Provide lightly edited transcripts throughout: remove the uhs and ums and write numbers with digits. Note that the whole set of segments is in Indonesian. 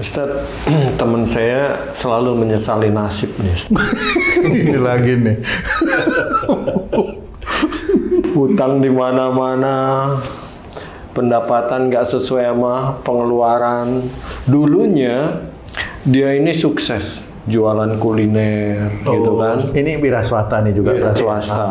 Ustadz, teman saya selalu menyesali nasib nih. Ini lagi nih. Hutang di mana-mana, pendapatan nggak sesuai sama pengeluaran. Dulunya dia ini sukses jualan kuliner, gitu kan? Ini wira swasta nih juga. Wira swasta.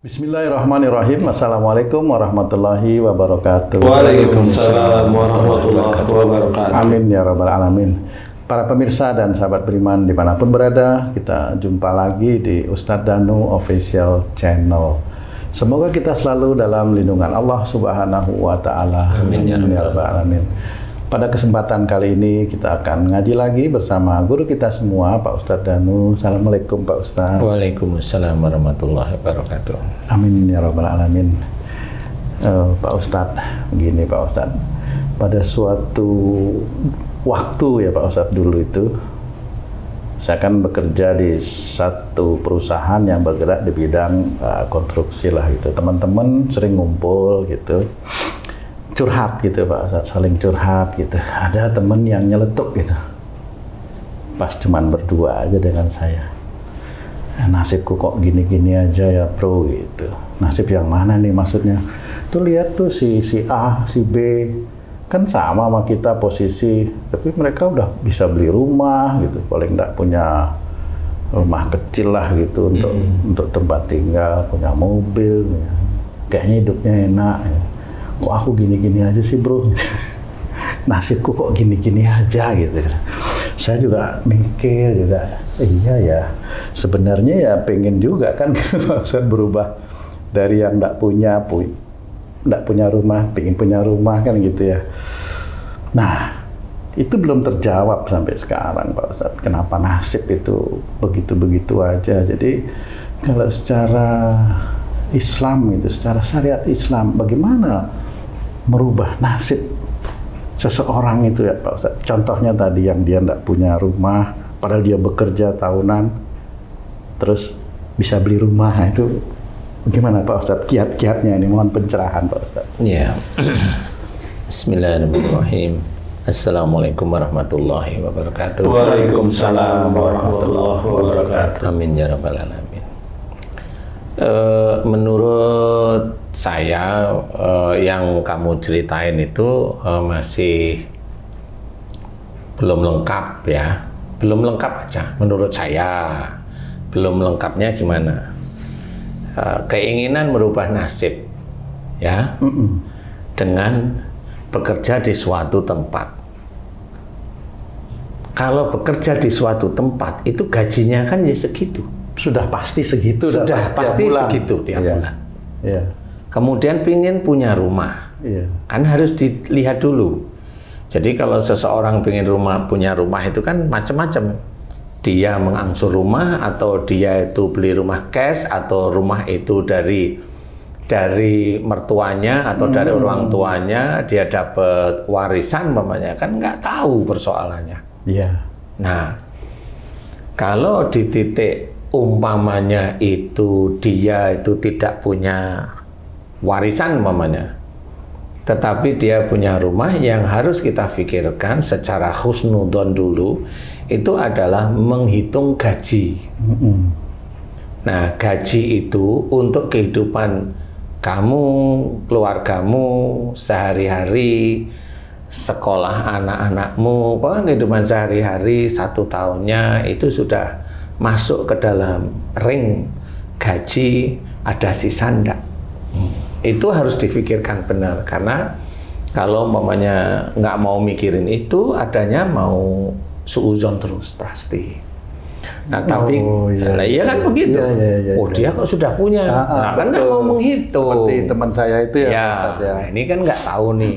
Bismillahirrahmanirrahim. Assalamualaikum warahmatullahi wabarakatuh. Waalaikumsalam warahmatullahi wabarakatuh. Amin ya rabbal alamin. Para pemirsa dan sahabat beriman dimanapun berada, kita jumpa lagi di Ustadz Danu Official Channel. Semoga kita selalu dalam lindungan Allah Subhanahu wa Ta'ala. Amin ya rabbal alamin. Pada kesempatan kali ini kita akan ngaji lagi bersama guru kita semua, Pak Ustadz Danu. Assalamualaikum Pak Ustadz. Waalaikumsalam warahmatullahi wabarakatuh. Amin ya rabbal alamin. Pak Ustadz, begini Pak Ustadz. Pada suatu waktu ya Pak Ustadz dulu itu, saya kan bekerja di satu perusahaan yang bergerak di bidang konstruksi lah gitu. Teman-teman sering ngumpul gitu. Curhat gitu Pak Ustadz, saling curhat gitu. Ada temen yang nyeletuk gitu, pas cuman berdua aja dengan saya. Nasibku kok gini-gini aja ya bro gitu. Nasib yang mana nih maksudnya? Tuh lihat tuh si A, si B kan sama kita posisi, tapi mereka udah bisa beli rumah gitu, paling nggak punya rumah kecil lah gitu untuk tempat tinggal, punya mobil, kayaknya hidupnya enak. Kok aku gini-gini aja sih bro? Nasibku kok gini-gini aja gitu. Saya juga mikir juga, iya ya, sebenarnya ya pengen juga kan saya berubah dari yang nggak punya rumah, pengen punya rumah kan gitu ya. Nah, itu belum terjawab sampai sekarang Pak Ustadz. Kenapa nasib itu begitu-begitu aja? Jadi kalau secara Islam itu, secara syariat Islam, bagaimana merubah nasib seseorang itu ya Pak Ustadz? Contohnya tadi yang dia tidak punya rumah, padahal dia bekerja tahunan, terus bisa beli rumah, itu gimana Pak Ustadz? Kiat-kiatnya ini, mohon pencerahan Pak Ustadz. Ya. Bismillahirrahmanirrahim. Assalamualaikum warahmatullahi wabarakatuh. Waalaikumsalam warahmatullahi wabarakatuh. Amin ya rabbal alamin. Menurut saya yang kamu ceritain itu masih belum lengkap ya, belum lengkap aja menurut saya. Belum lengkapnya gimana? Keinginan merubah nasib ya, dengan bekerja di suatu tempat. Kalau bekerja di suatu tempat itu gajinya kan ya segitu. Sudah pasti segitu. Sudah pasti segitu tiap bulan. Iya. Kemudian pingin punya rumah, kan harus dilihat dulu. Jadi kalau seseorang pingin punya rumah itu kan macam-macam. Dia mengangsur rumah, atau dia itu beli rumah cash, atau rumah itu dari mertuanya atau dari orang tuanya, dia dapat warisan umpamanya, kan nggak tahu persoalannya. Iya. Nah, kalau di titik umpamanya itu dia itu tidak punya warisan umpamanya, tetapi dia punya rumah, yang harus kita pikirkan secara husnudon dulu itu adalah menghitung gaji. Nah, gaji itu untuk kehidupan kamu, keluargamu, sehari-hari, sekolah anak-anakmu, pokoknya kehidupan sehari-hari 1 tahunnya itu sudah masuk ke dalam ring gaji, ada sisa enggak. Itu harus difikirkan benar, karena kalau umpamanya nggak mau mikirin itu, adanya mau suuzon terus pasti. Nah, tapi iya kan begitu. Dia kok sudah punya, nah, kan nggak mau menghitung. Seperti teman saya itu ya. Nah, ini kan nggak tahu nih.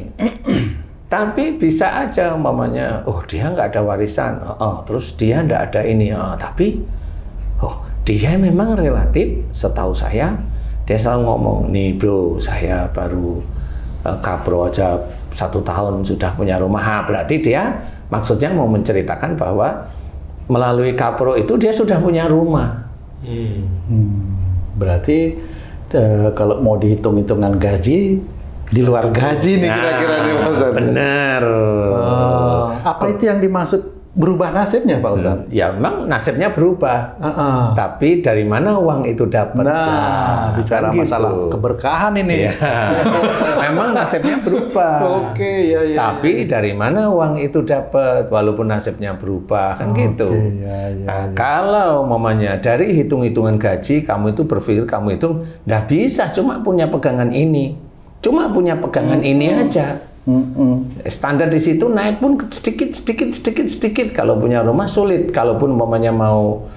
Tapi bisa aja umpamanya, dia nggak ada warisan, terus dia nggak ada ini, tapi dia memang relatif, setahu saya, dia selalu ngomong, nih bro, saya baru kapro aja 1 tahun sudah punya rumah. Berarti dia maksudnya mau menceritakan bahwa melalui kapro itu dia sudah punya rumah. Berarti kalau mau dihitung-hitungan gaji, di luar gaji nih kira-kira nih Pak Ustadz. Benar. Apa itu yang dimaksud berubah nasibnya Pak Ustadz? Ya memang nasibnya berubah. Tapi dari mana uang itu dapat? Nah, bicara kan masalah gitu. keberkahan ini. Ya. Memang nasibnya berubah. Oke, ya. Tapi dari mana uang itu dapat walaupun nasibnya berubah kan gitu. Nah, kalau mamanya dari hitung-hitungan gaji kamu itu berpikir kamu itu nggak bisa cuma punya pegangan ini. Cuma punya pegangan ini aja. Standar di situ naik pun sedikit. Kalau punya rumah sulit. Kalaupun umpamanya mau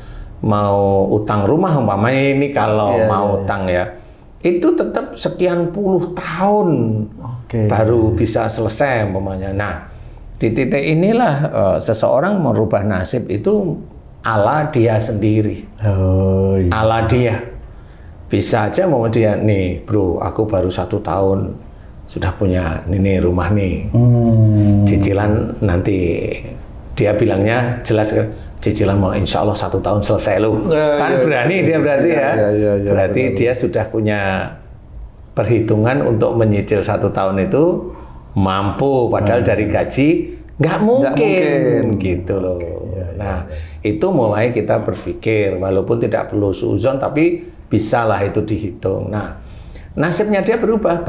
utang rumah umpamanya ini kalau mau utang ya, itu tetap sekian puluh tahun baru bisa selesai umpamanya. Nah, di titik inilah seseorang merubah nasib itu ala dia sendiri. Ala dia. Bisa aja mau dia, nih bro, aku baru 1 tahun sudah punya ini rumah nih. Cicilan nanti dia bilangnya jelas cicilan mau insya Allah 1 tahun selesai loh. Kan berani dia berarti ya. Berarti dia sudah punya perhitungan untuk menyicil 1 tahun itu mampu. Padahal dari gaji nggak mungkin gitu loh. Nah itu mulai kita berpikir walaupun tidak perlu suudzon tapi bisalah itu dihitung. Nah, nasibnya dia berubah.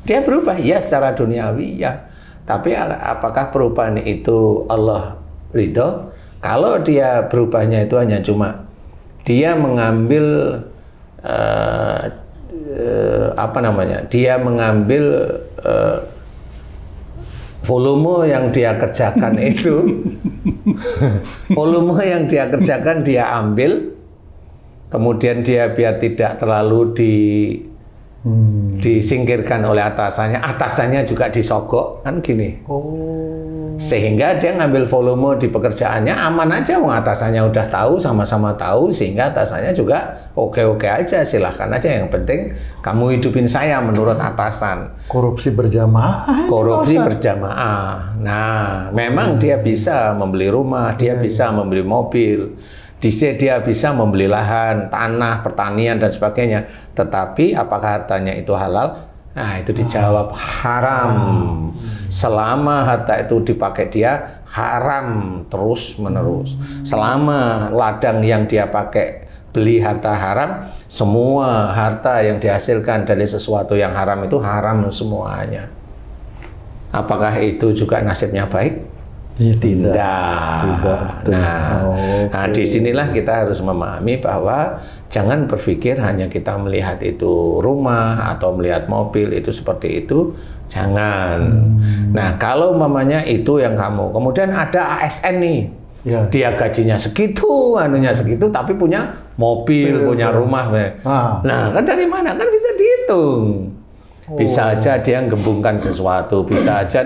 Dia berubah, ya secara duniawi, ya. Tapi apakah perubahan itu Allah ridho? Kalau dia berubahnya itu hanya cuma dia mengambil dia mengambil volume yang dia kerjakan itu, volume yang dia kerjakan dia ambil. Kemudian dia biar tidak terlalu disingkirkan oleh atasannya juga disogok, kan gini. Sehingga dia ngambil volume di pekerjaannya aman aja, atasannya udah tahu, sama-sama tahu, sehingga atasannya juga oke-oke aja, silahkan aja, yang penting kamu hidupin saya menurut atasan. Korupsi berjamaah. Nah, memang dia bisa membeli rumah, dia bisa membeli mobil. Dia bisa membeli lahan, tanah, pertanian, dan sebagainya. Tetapi apakah hartanya itu halal? Nah, itu dijawab haram. Selama harta itu dipakai dia, haram terus-menerus. Selama ladang yang dia pakai beli harta haram, semua harta yang dihasilkan dari sesuatu yang haram itu haram semuanya. Apakah itu juga nasibnya baik? Ya, tidak. Nah, disinilah kita harus memahami bahwa jangan berpikir hanya kita melihat itu rumah atau melihat mobil itu seperti itu, jangan. Nah, kalau mamanya itu yang kamu, kemudian ada ASN nih, dia gajinya segitu, anunya segitu, tapi punya mobil, punya rumah. Nah, kan dari mana? Kan bisa dihitung. Bisa aja dia gembungkan sesuatu, bisa aja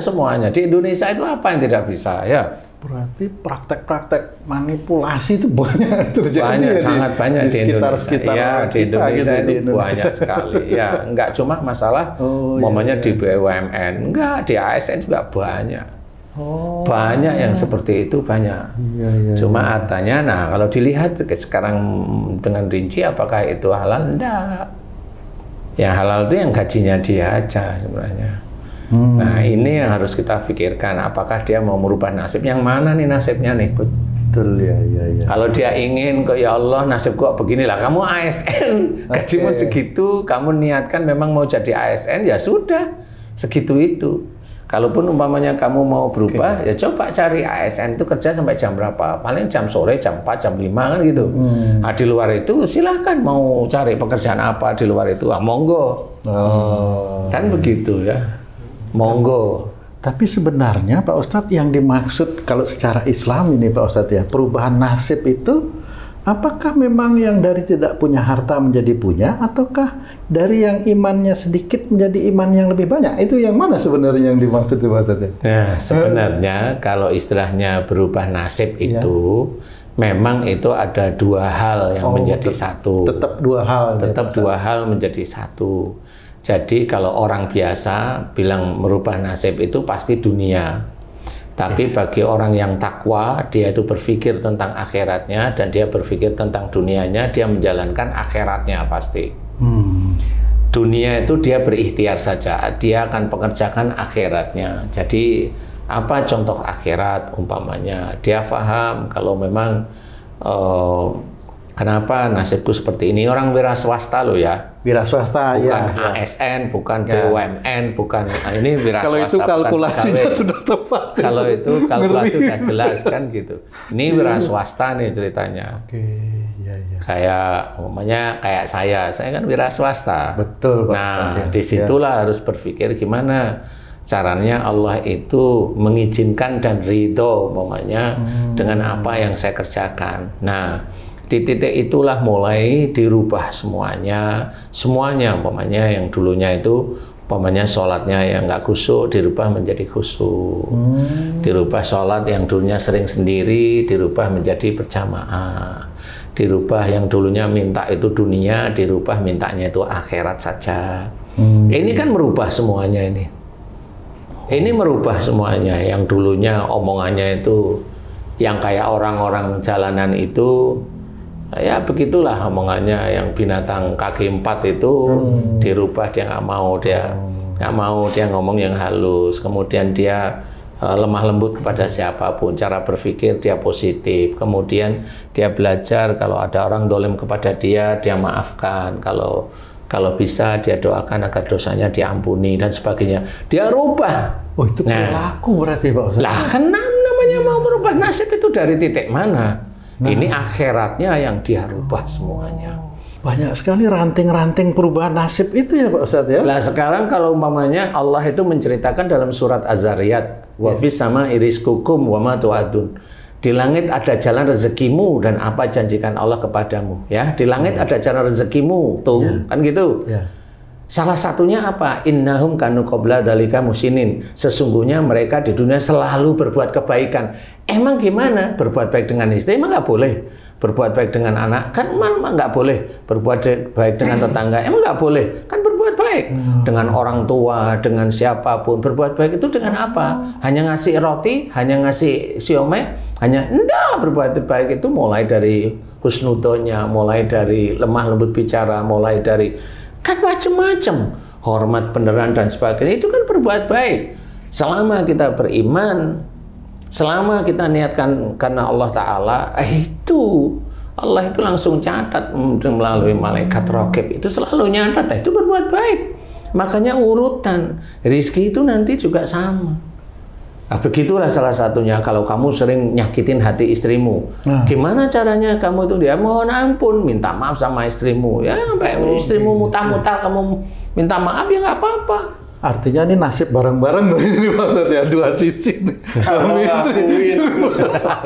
semuanya. Di Indonesia itu apa yang tidak bisa ya? Berarti praktek-praktek manipulasi itu banyak terjadi. Banyak, sangat banyak di Indonesia. Ya, di Indonesia gitu, itu banyak sekali. Ya, enggak cuma masalah momennya di BUMN, enggak, di ASN juga banyak. Banyak yang seperti itu banyak. Cuma artinya, nah kalau dilihat sekarang dengan rinci, apakah itu halal? Enggak. Yang halal itu yang gajinya dia aja sebenarnya. Nah ini yang harus kita pikirkan. Apakah dia mau merubah nasib? Yang mana nih nasibnya nih? Betul ya. Kalau dia ingin kok ya Allah nasib kok beginilah. Kamu ASN, gajimu segitu. Kamu niatkan memang mau jadi ASN ya sudah segitu itu. Kalaupun umpamanya kamu mau berubah, ya coba cari ASN itu kerja sampai jam berapa? Paling jam sore, jam 4, jam 5 kan gitu. Nah, di luar itu silahkan mau cari pekerjaan apa di luar itu, monggo. Kan begitu ya, monggo. Tapi sebenarnya Pak Ustadz yang dimaksud kalau secara Islam ini Pak Ustadz ya, perubahan nasib itu apakah memang yang dari tidak punya harta menjadi punya, ataukah dari yang imannya sedikit menjadi iman yang lebih banyak? Itu yang mana sebenarnya yang dimaksud itu maksudnya? Nah, sebenarnya kalau istilahnya berubah nasib itu, memang itu ada dua hal yang menjadi satu. Tetap dua hal. Tetap dua hal menjadi satu. Jadi kalau orang biasa bilang merubah nasib itu pasti dunia. Tapi bagi orang yang takwa, dia itu berpikir tentang akhiratnya dan dia berpikir tentang dunianya, dia menjalankan akhiratnya pasti. Dunia itu dia berikhtiar saja, dia akan pekerjakan akhiratnya. Jadi apa contoh akhirat umpamanya? Dia paham kalau memang kenapa nasibku seperti ini. Orang wira swasta loh ya. Wira swasta, bukan ya. ASN, bukan BUMN, bukan ini wira Kalau swasta. itu kalkulasinya sudah tepat. Kalau itu kalkulasi sudah jelas kan gitu. Ini wira swasta nih ceritanya. Oke, ya. Kayak umpamanya kayak saya kan wira swasta. Betul, Pak. Nah, disitulah harus berpikir gimana caranya Allah itu mengizinkan dan ridho umpamanya dengan apa yang saya kerjakan. Nah, di titik itulah mulai dirubah semuanya umpamanya yang dulunya itu umpamanya sholatnya yang nggak khusyuk dirubah menjadi khusyuk, dirubah sholat yang dulunya sering sendiri dirubah menjadi berjamaah, dirubah yang dulunya minta itu dunia dirubah mintanya itu akhirat saja. Ini kan merubah semuanya ini merubah semuanya. Yang dulunya omongannya itu yang kayak orang-orang jalanan itu ya begitulah omongannya, yang binatang kaki 4 itu dirubah, dia nggak mau, dia ngomong yang halus, kemudian dia lemah lembut kepada siapapun, cara berpikir dia positif, kemudian dia belajar kalau ada orang dolim kepada dia maafkan, kalau bisa dia doakan agar dosanya diampuni dan sebagainya, dia rubah. Oh, itu perilaku berarti, Pak Ustaz. Lah kan namanya mau berubah nasib itu dari titik mana? Ini akhiratnya yang dia rubah semuanya. Banyak sekali ranting-ranting perubahan nasib itu ya Pak Ustadz ya. Nah sekarang kalau umpamanya Allah itu menceritakan dalam surat Az-Zariyat, wa fis sama'i rizqukum wa ma tu'adun. Di langit ada jalan rezekimu dan apa janjikan Allah kepadamu. Ya, di langit ada jalan rezekimu, tuh kan gitu. Salah satunya apa? Innahum kanu qabla dzalika musinin. Sesungguhnya mereka di dunia selalu berbuat kebaikan. Emang gimana? Berbuat baik dengan istri emang nggak boleh. Berbuat baik dengan anak kan memang nggak boleh. Berbuat baik dengan tetangga emang nggak boleh. Kan berbuat baik dengan orang tua, dengan siapapun. Berbuat baik itu dengan apa? Hanya ngasih roti, hanya ngasih siomay, hanya enggak. Berbuat baik itu mulai dari husnudonya, mulai dari lemah lembut bicara, mulai dari kan macam-macam, hormat beneran dan sebagainya, itu kan berbuat baik. Selama kita beriman, selama kita niatkan karena Allah Ta'ala, itu Allah itu langsung catat melalui malaikat raqib, itu selalu nyatat, itu berbuat baik. Makanya urutan rizki itu nanti juga sama. Nah, begitulah salah satunya. Kalau kamu sering nyakitin hati istrimu, gimana caranya kamu itu dia mohon ampun, minta maaf sama istrimu. Ya, sampai istrimu mutal-mutal kamu minta maaf ya nggak apa-apa. Artinya ini nasib bareng-bareng ini maksudnya dua sisi. Suami istri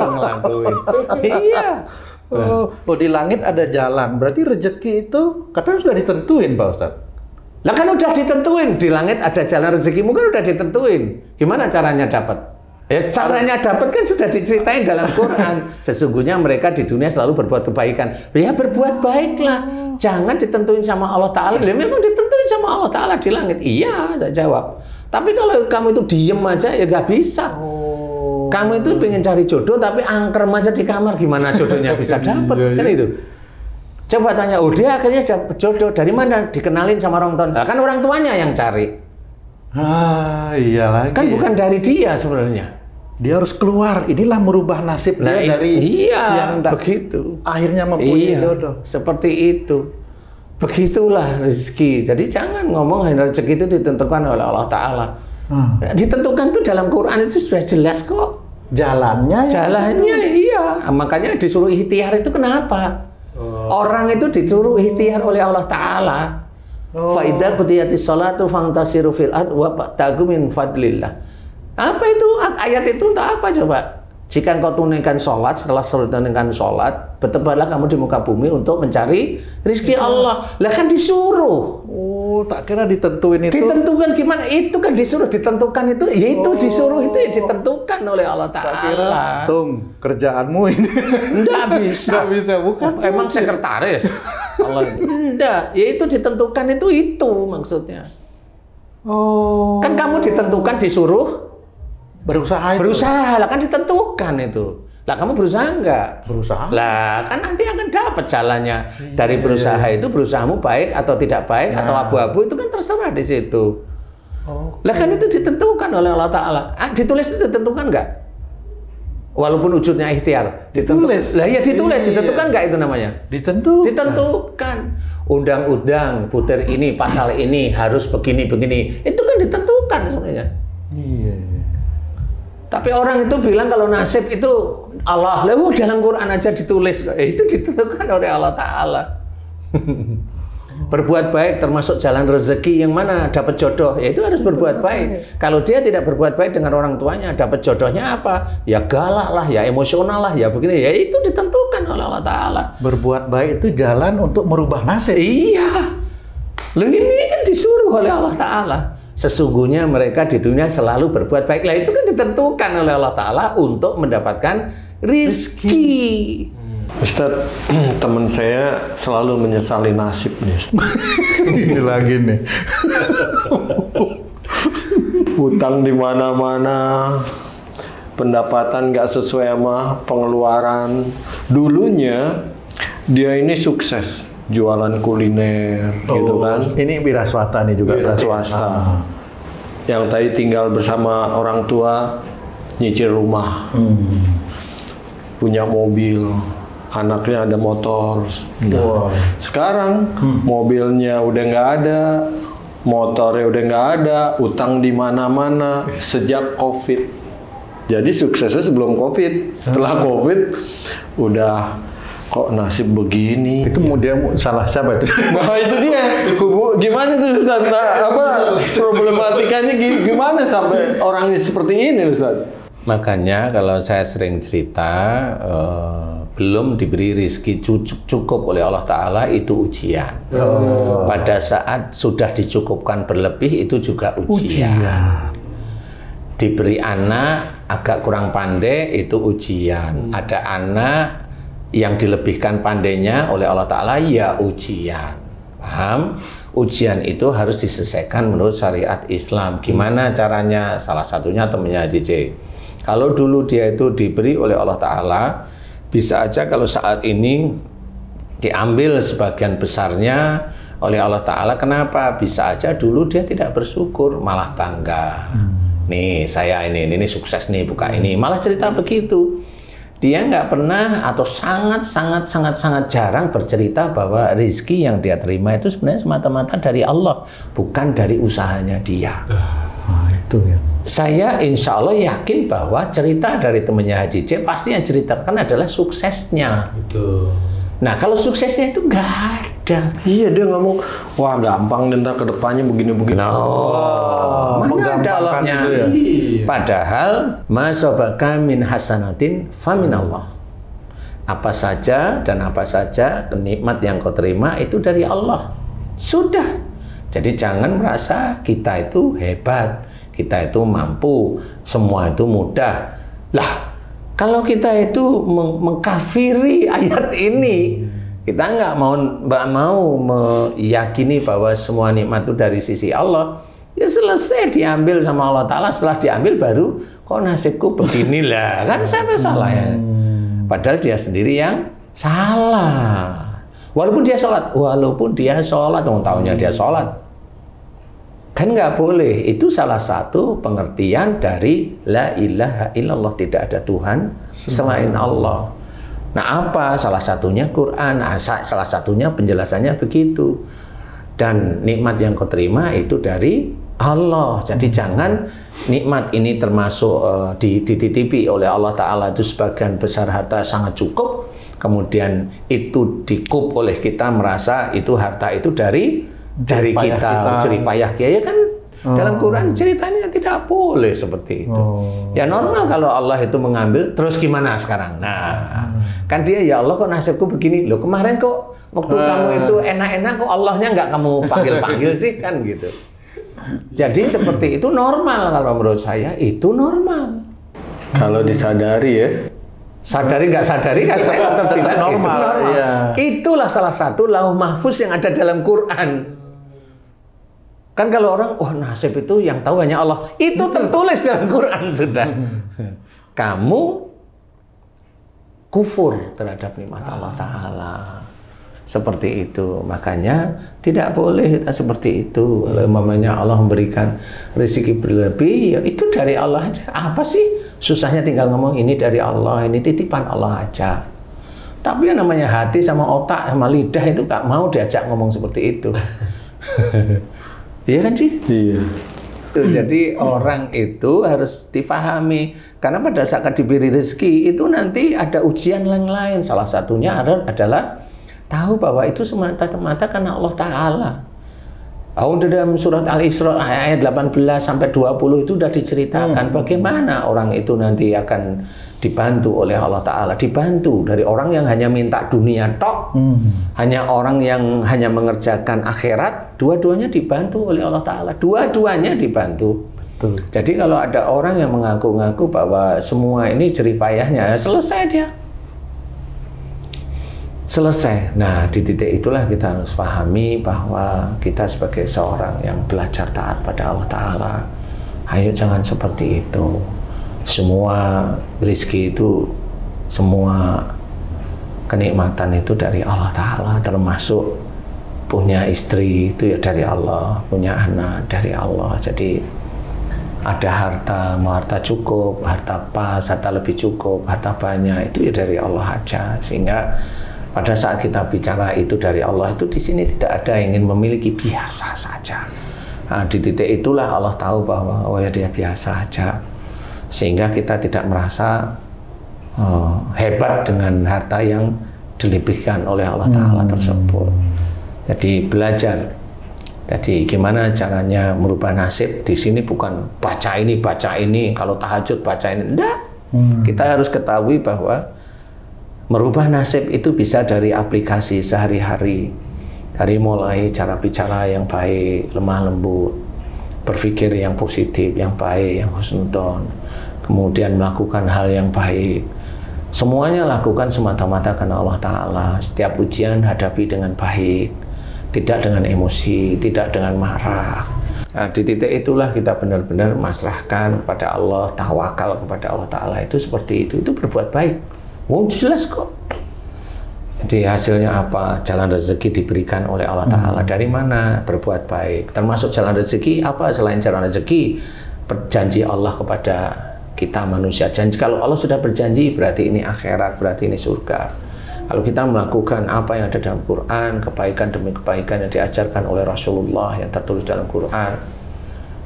ngelakuin. Iya. Oh, di langit ada jalan. Berarti rezeki itu katanya sudah ditentuin Pak Ustadz. Lah kan udah ditentuin, di langit ada jalan rezekimu kan udah ditentuin. Gimana caranya dapat? Ya caranya dapat kan sudah diceritain dalam Quran. Sesungguhnya mereka di dunia selalu berbuat kebaikan. Ya berbuat baiklah. Jangan ditentuin sama Allah Ta'ala. Ya memang ditentuin sama Allah Ta'ala di langit. Iya, saya jawab. Tapi kalau kamu itu diem aja ya nggak bisa. Kamu itu pengen cari jodoh tapi angker aja di kamar, gimana jodohnya bisa dapat? Kan itu. Coba tanya, oh dia akhirnya dapat jodoh dari mana? Dikenalin sama orang tua. Nah, kan orang tuanya yang cari. Iya lagi. Kan bukan dari dia sebenarnya. Dia harus keluar. Inilah merubah nasib dia dari yang begitu. Akhirnya mempunyai jodoh. Seperti itu. Begitulah rezeki. Jadi jangan ngomong rezeki itu ditentukan oleh Allah Ta'ala. Ditentukan itu dalam Quran itu sudah jelas kok. Jalannya iya. Makanya disuruh ikhtiar itu kenapa? Orang itu disuruh ikhtiar oleh Allah Ta'ala. Fa'idha qutiyatis sholatu fantasiru fil ard wa ba'tagu min fadlillah. Apa itu? Ayat itu untuk apa coba? Jika engkau tunaikan sholat, setelah tunaikan sholat, bertebaranlah kamu di muka bumi untuk mencari rizki Allah. Lah kan disuruh. Oh, tak kira ditentuin itu. Ditentukan gimana? Itu kan disuruh ditentukan itu. Ya itu disuruh itu ya ditentukan oleh Allah Ta'ala. Tak kira, kerjaanmu ini. Enggak bisa. Enggak bisa, bukan. Emang sekretaris. Allah enggak. Ya itu ditentukan itu maksudnya. Oh. Kan kamu ditentukan disuruh Berusaha itu. Berusaha lah, kan ditentukan itu. Lah kamu berusaha enggak? Berusaha. Lah kan nanti akan dapat jalannya. Dari berusaha itu, berusahamu baik atau tidak baik atau abu-abu itu kan terserah di situ. Lah kan itu ditentukan oleh Allah Ta'ala. Ditulis itu ditentukan enggak? Walaupun wujudnya ikhtiar. Ditulis. Lah ya ditulis, ditentukan enggak itu namanya? Ditentukan. Undang-undang puter ini, pasal ini harus begini-begini. Itu kan ditentukan sebenarnya. Iya. Tapi orang itu bilang kalau nasib itu Allah, lalu dalam Quran aja ditulis, itu ditentukan oleh Allah Ta'ala. Berbuat baik termasuk jalan rezeki, yang mana dapat jodoh, ya itu harus berbuat baik. Kalau dia tidak berbuat baik dengan orang tuanya, dapat jodohnya apa? Ya galak lah, ya emosional lah, ya begini, ya itu ditentukan oleh Allah Ta'ala. Berbuat baik itu jalan untuk merubah nasib. Iya, lalu ini kan disuruh oleh Allah Ta'ala. Sesungguhnya mereka di dunia selalu berbuat baik. Lah itu kan ditentukan oleh Allah Ta'ala untuk mendapatkan rizki. Ustadz, teman saya selalu menyesali nasib nih. Ini lagi nih. Hutang di mana-mana, pendapatan nggak sesuai sama pengeluaran. Dulunya dia ini sukses, jualan kuliner, gitu kan. Ini wira swasta nih juga. Wira swasta. Yang tadi tinggal bersama orang tua, nyicil rumah, punya mobil, anaknya ada motor. Sekarang mobilnya udah nggak ada, motornya udah nggak ada, utang di mana-mana sejak COVID. Jadi suksesnya sebelum COVID, setelah COVID udah kok nasib begini. Itu dia salah siapa itu? Nah itu dia, gimana tuh Ustaz? Nah, apa problematikanya gimana sampai orangnya seperti ini Ustaz? Makanya kalau saya sering cerita, belum diberi rizki cukup oleh Allah Ta'ala itu ujian. Pada saat sudah dicukupkan berlebih itu juga ujian. Diberi anak agak kurang pandai itu ujian. Ada anak yang dilebihkan pandainya oleh Allah Ta'ala, ya ujian. Paham? Ujian itu harus diselesaikan menurut syariat Islam. Gimana caranya? Salah satunya temannya JJ. Kalau dulu dia itu diberi oleh Allah Ta'ala, bisa aja kalau saat ini diambil sebagian besarnya oleh Allah Ta'ala. Kenapa? Bisa aja dulu dia tidak bersyukur, malah bangga. Nih saya ini sukses nih buka ini. Malah cerita begitu. Dia nggak pernah atau sangat jarang bercerita bahwa rezeki yang dia terima itu sebenarnya semata-mata dari Allah, bukan dari usahanya dia. Itu ya. Saya insya Allah yakin bahwa cerita dari temannya Haji C pasti yang ceritakan adalah suksesnya. Betul. Nah kalau suksesnya itu nggak ada. Iya dia ngomong, wah gampang ntar ke depannya begini-begini. Mana ada Allahnya? Ya? Padahal masabaka min hasanatin famin Allah. Apa saja dan apa saja nikmat yang kau terima itu dari Allah. Sudah. Jadi jangan merasa kita itu hebat, kita itu mampu, semua itu mudah. Lah, kalau kita itu mengkafiri ayat ini, kita nggak mau meyakini bahwa semua nikmat itu dari sisi Allah, ya selesai diambil sama Allah Ta'ala. Setelah diambil baru, kok nasibku beginilah, kan siapa salah ya? Padahal dia sendiri yang salah. Walaupun dia sholat, orang tahunya dia sholat. Kan nggak boleh. Itu salah satu pengertian dari la ilaha illallah, tidak ada Tuhan selain Allah. Nah apa? Salah satunya Quran, salah satunya penjelasannya begitu. Dan nikmat yang kau terima itu dari Allah. Jadi jangan nikmat ini termasuk dititipi oleh Allah Ta'ala itu sebagian besar harta sangat cukup, kemudian itu dikup oleh kita merasa itu harta itu dari kita, jeripayah ya kan. Dalam Quran ceritanya tidak boleh seperti itu. Ya normal kalau Allah itu mengambil, terus gimana sekarang? Nah, kan dia ya Allah kok nasibku begini. Loh kemarin kok waktu kamu itu enak-enak kok Allahnya nggak kamu panggil-panggil sih kan gitu. Jadi seperti itu normal kalau menurut saya itu normal. Kalau disadari ya. Sadari nggak sadari kan saya tetap tidak normal. Itu Iya. Itulah salah satu lauh mahfuz yang ada dalam Quran. Kan kalau orang, oh nasib itu yang tahu hanya Allah. Itu tertulis dalam Quran sudah. Kamu kufur terhadap nikmat Allah Ta'ala. Seperti itu. Makanya tidak boleh kita seperti itu. Kalau umpamanya Allah memberikan rezeki berlebih, ya itu dari Allah aja. Apa sih? Susahnya tinggal ngomong ini dari Allah, ini titipan Allah aja. Tapi yang namanya hati sama otak sama lidah itu gak mau diajak ngomong seperti itu. Iya kan sih? Iya. Tuh, jadi orang itu harus difahami. Karena pada saat diberi rezeki itu nanti ada ujian yang lain. Salah satunya adalah tahu bahwa itu semata-mata karena Allah Ta'ala. Dalam surat Al-Isra ayat 18 sampai 20 itu sudah diceritakan bagaimana orang itu nanti akan dibantu oleh Allah Ta'ala. Dibantu dari orang yang hanya minta dunia tok, hanya orang yang hanya mengerjakan akhirat, dua-duanya dibantu oleh Allah Ta'ala. Dua-duanya dibantu. Betul. Jadi kalau ada orang yang mengaku-ngaku bahwa semua ini jerih payahnya, selesai dia. Selesai. Nah, di titik itulah kita harus pahami bahwa kita sebagai seorang yang belajar taat pada Allah Ta'ala, ayo jangan seperti itu. Semua rezeki itu, semua kenikmatan itu dari Allah Ta'ala, termasuk punya istri itu ya dari Allah, punya anak dari Allah. Jadi ada harta, mau harta cukup, harta pas, harta lebih cukup, harta banyak, itu ya dari Allah aja. Sehingga pada saat kita bicara itu dari Allah, itu di sini tidak ada yang ingin memiliki, biasa saja. Nah, di titik itulah Allah tahu bahwa oh ya dia biasa saja, sehingga kita tidak merasa hebat dengan harta yang dilebihkan oleh Allah Ta'ala tersebut. Jadi belajar. Jadi gimana caranya merubah nasib? Di sini bukan baca ini, kalau tahajud baca ini, enggak. Kita harus ketahui bahwa merubah nasib itu bisa dari aplikasi sehari-hari. Dari mulai cara bicara yang baik, lemah lembut, berpikir yang positif, yang baik, yang husnudon, kemudian melakukan hal yang baik. Semuanya lakukan semata-mata karena Allah Ta'ala. Setiap ujian hadapi dengan baik, tidak dengan emosi, tidak dengan marah. Nah, di titik itulah kita benar-benar masrahkan kepada Allah, tawakal kepada Allah Ta'ala. Itu seperti itu berbuat baik. Oh, jelas kok. Jadi hasilnya apa? Jalan rezeki diberikan oleh Allah Ta'ala. Dari mana? Berbuat baik. Termasuk jalan rezeki apa selain jalan rezeki? Berjanji Allah kepada kita manusia. Janji, kalau Allah sudah berjanji berarti ini akhirat, berarti ini surga. Kalau kita melakukan apa yang ada dalam Quran, kebaikan demi kebaikan yang diajarkan oleh Rasulullah yang tertulis dalam Quran,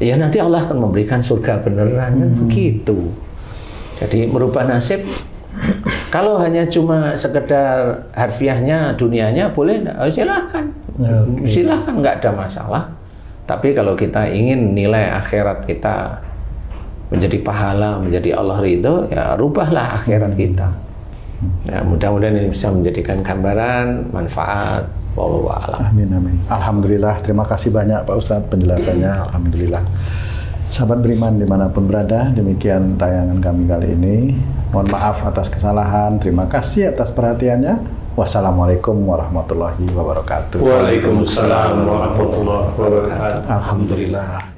ya nanti Allah akan memberikan surga beneran. Kan begitu. Jadi merubah nasib, kalau hanya cuma sekedar harfiahnya, dunianya boleh enggak? Oh, silahkan. Silahkan, nggak ada masalah. Tapi kalau kita ingin nilai akhirat kita menjadi pahala, menjadi Allah ridho, ya rubahlah akhirat kita. Ya, mudah-mudahan ini bisa menjadikan gambaran, manfaat. Wallahu a'lam. Amin, amin. Alhamdulillah, terima kasih banyak Pak Ustadz penjelasannya. Alhamdulillah. Sahabat beriman dimanapun berada, demikian tayangan kami kali ini. Mohon maaf atas kesalahan, terima kasih atas perhatiannya. Wassalamualaikum warahmatullahi wabarakatuh. Waalaikumsalam warahmatullahi wabarakatuh. Alhamdulillah.